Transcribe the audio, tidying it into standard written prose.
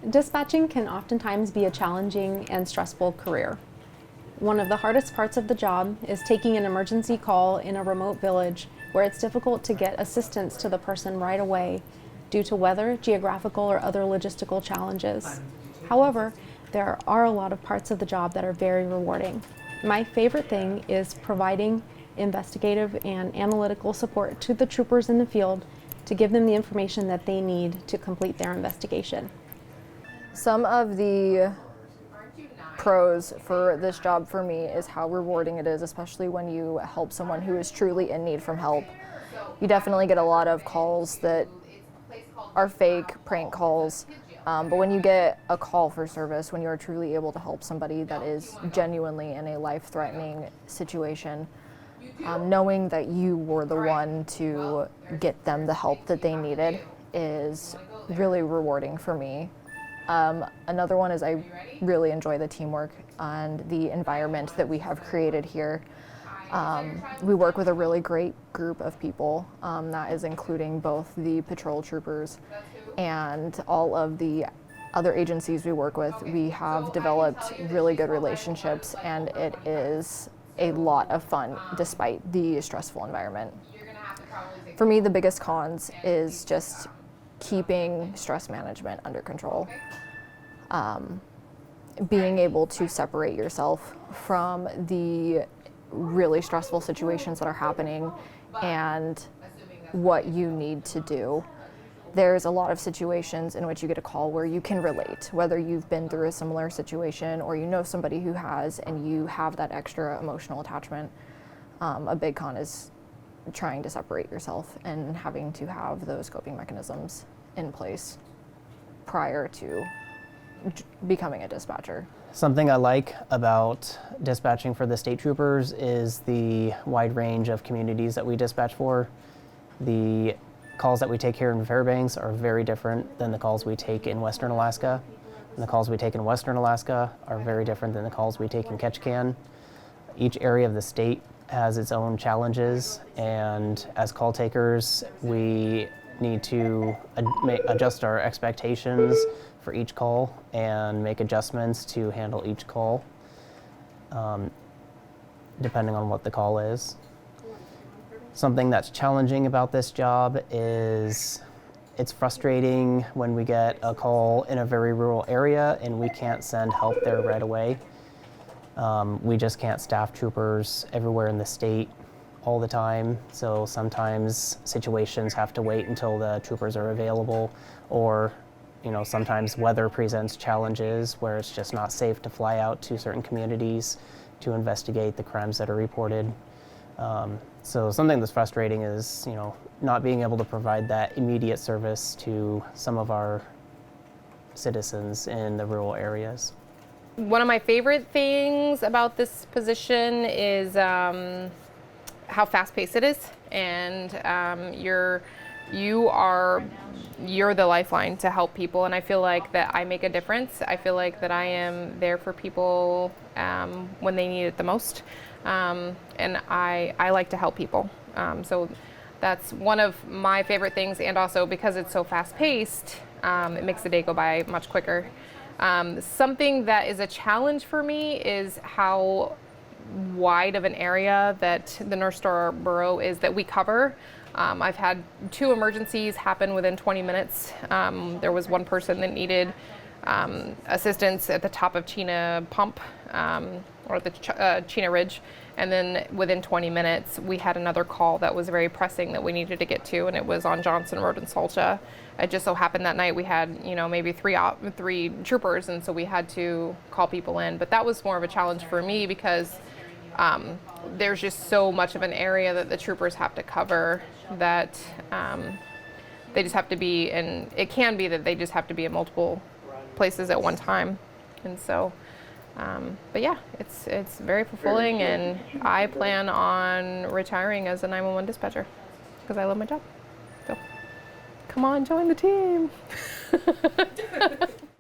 Dispatching can oftentimes be a challenging and stressful career. One of the hardest parts of the job is taking an emergency call in a remote village where it's difficult to get assistance to the person right away due to weather, geographical, or other logistical challenges. However, there are a lot of parts of the job that are very rewarding. My favorite thing is providing investigative and analytical support to the troopers in the field to give them the information that they need to complete their investigation. Some of the pros for this job for me is how rewarding it is, especially when you help someone who is truly in need from help. You definitely get a lot of calls that are fake prank calls, but when you get a call for service, when you are truly able to help somebody that is genuinely in a life-threatening situation, knowing that you were the one to get them the help that they needed is really rewarding for me. Another one is I really enjoy the teamwork and the environment that we have created here. We work with a really great group of people, that is including both the patrol troopers and all of the other agencies we work with. We have developed really good relationships, and it is a lot of fun despite the stressful environment. For me, the biggest cons is just keeping stress management under control. Being able to separate yourself from the really stressful situations that are happening and what you need to do. There's a lot of situations in which you get a call where you can relate, whether you've been through a similar situation or you know somebody who has and you have that extra emotional attachment. A big con is trying to separate yourself and having to have those coping mechanisms in place prior to becoming a dispatcher. Something I like about dispatching for the state troopers is the wide range of communities that we dispatch for. The calls that we take here in Fairbanks are very different than the calls we take in Western Alaska. And the calls we take in Western Alaska are very different than the calls we take in Ketchikan. Each area of the state has its own challenges, and as call takers, we need to adjust our expectations for each call and make adjustments to handle each call, depending on what the call is. Something that's challenging about this job is it's frustrating when we get a call in a very rural area and we can't send help there right away. We just can't staff troopers everywhere in the state all the time, so sometimes situations have to wait until the troopers are available, or sometimes weather presents challenges where it's just not safe to fly out to certain communities to investigate the crimes that are reported. So something that's frustrating is, not being able to provide that immediate service to some of our citizens in the rural areas. One of my favorite things about this position is how fast-paced it is, and you're the lifeline to help people, and I feel like that I make a difference. I feel like that I am there for people when they need it the most, and I like to help people. So that's one of my favorite things, and also because it's so fast-paced, it makes the day go by much quicker. Something that is a challenge for me is how wide of an area that the North Star Borough is that we cover. I've had 2 emergencies happen within 20 minutes. There was one person that needed assistance at the top of Chena Pump, or the Chena Ridge, and then within 20 minutes we had another call that was very pressing that we needed to get to, and it was on Johnson Road in Salcha. It just so happened that night we had maybe three troopers, and so we had to call people in. But that was more of a challenge for me because there's just so much of an area that the troopers have to cover that they just have to be in. It can be that they just have to be in multiple places at one time, and so. But yeah, it's very fulfilling, and I plan on retiring as a 911 dispatcher because I love my job. So come on, join the team.